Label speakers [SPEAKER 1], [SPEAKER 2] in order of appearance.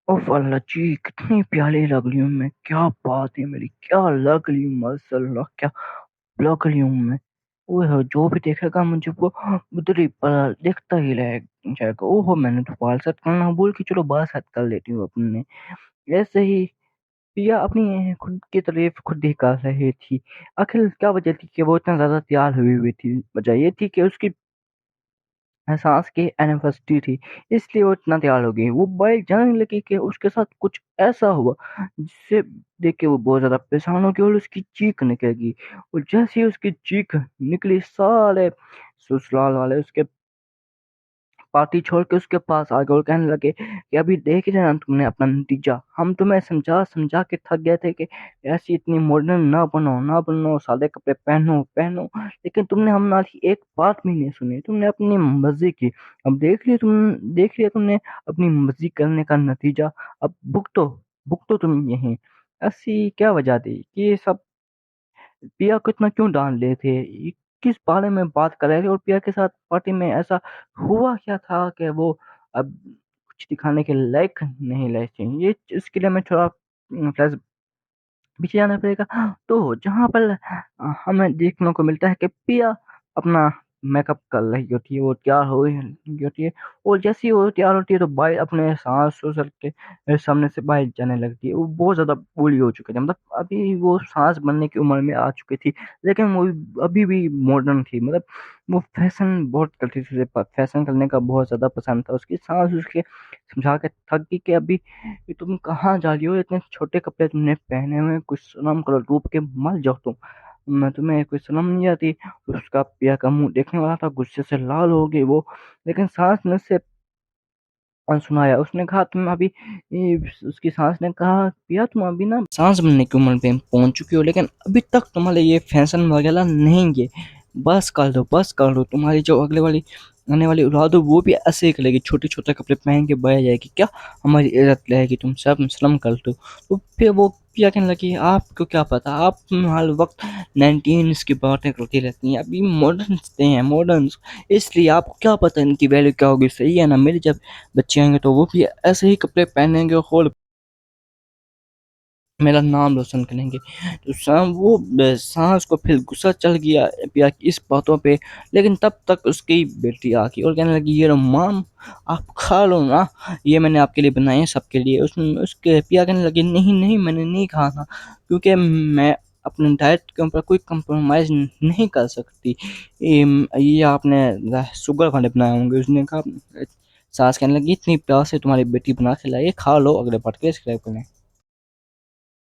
[SPEAKER 1] ओह अल्लाह जी, कितनी प्यारी लग रही हूँ मैं। क्या बात है मेरी, क्या लग रही हूँ माशाल्लाह, क्या लग रही हूँ मैं। ओह जो भी देखेगा मुझे वो उधर ही पर देखता ही रह जाएगा। ओहो मैंने तो बाल सेट करना भूल के, चलो बाल सेट कर लेती हूँ अपने। ऐसे ही पिया अपनी खुद की तारीफ खुद ही कर रही थी। आखिर क्या वजह थी कि वो इतना ज्यादा तैयार हुई हुई थी? वजह ये थी कि उसकी एहसास की एनिवर्सरी थी, इसलिए वो इतना तैयार हो गई। वो बाइक जानने लगी कि उसके साथ कुछ ऐसा हुआ जिससे देख के वो बहुत ज्यादा परेशान हो गई और उसकी चीख निकलेगी। और जैसे ही उसकी चीख निकली, सारे ससुराल वाले उसके पार्टी छोड़ के उसके पास आ गए और कहने लगे कि अभी देख रहे ना तुमने अपना नतीजा, हम तुम्हें समझा समझा के थक गए थे कि ऐसी इतनी मॉडर्न ना बनो ना बनो, सादे कपड़े पहनो पहनो, लेकिन तुमने हमारी एक बात भी नहीं सुनी, तुमने अपनी मर्जी की। अब देख लिया तुमने अपनी मर्जी करने का नतीजा। अब भुगतो, भुगतो तुम यही। ऐसी क्या वजह थी कि ये सब पिया को इतना क्यों डांट रहे थे? ये किस बारे में बात कर रहे थे? और पिया के साथ पार्टी में ऐसा हुआ क्या था कि वो अब कुछ दिखाने के लायक नहीं रहे थे? ये इसके लिए मैं थोड़ा फ्लैश पीछे जाना पड़ेगा। तो जहाँ पर हमें देखने को मिलता है कि पिया अपना मेकअप कर रही होती है, वो तैयार हो रही होती है। और जैसे ही वो तैयार होती है तो बाई अपने सांस ससुर के सामने से बाहर जाने लगती है। वो बहुत ज्यादा बूढ़ी हो चुकी थी, मतलब अभी वो सांस बनने की उम्र में आ चुकी थी, लेकिन वो अभी भी मॉडर्न थी। मतलब वो फैशन बहुत करती थी, उसे फैशन करने का बहुत ज्यादा पसंद था। उसकी सांस उसके समझा के थक गई कि अभी ये तुम कहाँ जा रही हो, इतने छोटे कपड़े तुमने पहने हुए हैं, कुछ शर्म करो, डूब के मर जाओ तुम। मैं तुम्हें कोई शर्म नहीं आती? उसका पिया का मुंह देखने वाला था, गुस्से से लाल हो गई वो। लेकिन सांस ने से सुनाया, उसने कहा तुम अभी उसकी सांस ने कहा पिया तुम अभी ना सांस बनने की उम्र पे पहुंच चुकी हो, लेकिन अभी तक तुम्हारे ये फैशन वगैरह नहीं है। बस कर दो, बस कर दो। तुम्हारी जो अगले वाली आने वाली औलाद हो वो भी ऐसे ही करेगी, छोटे छोटे कपड़े पहन के बह जाएगी। क्या हमारी इज्जत रहेगी? तुम सब शर्म कर दो। तो फिर वो पिया कहने लगी आपको क्या पता, आप हर वक्त 19 की बातें करती रहती हैं, अभी मॉडर्न हैं मॉडर्न, इसलिए आपको क्या पता इनकी वैल्यू क्या होगी? सही है ना? मेरे जब बच्चे आएंगे तो वो भी ऐसे ही कपड़े पहनेंगे और मेरा नाम रोशन करेंगे। तो सांस को फिर गुस्सा चढ़ गया पिया की इस बातों पे। लेकिन तब तक उसकी बेटी आ गई और कहने लगी ये लो माम, आप खा लो ना, ये मैंने आपके लिए बनाए हैं सबके लिए। उसके पिया कहने लगी नहीं नहीं मैंने नहीं खाना, क्योंकि मैं अपने डाइट के ऊपर कोई कंप्रोमाइज नहीं कर सकती। ये आपने शुगर वाले बनाए होंगे। उसने कहा, सास कहने लगी इतनी प्यार से तुम्हारी बेटी बना खिलाई, खा लो, अगले बार के लिए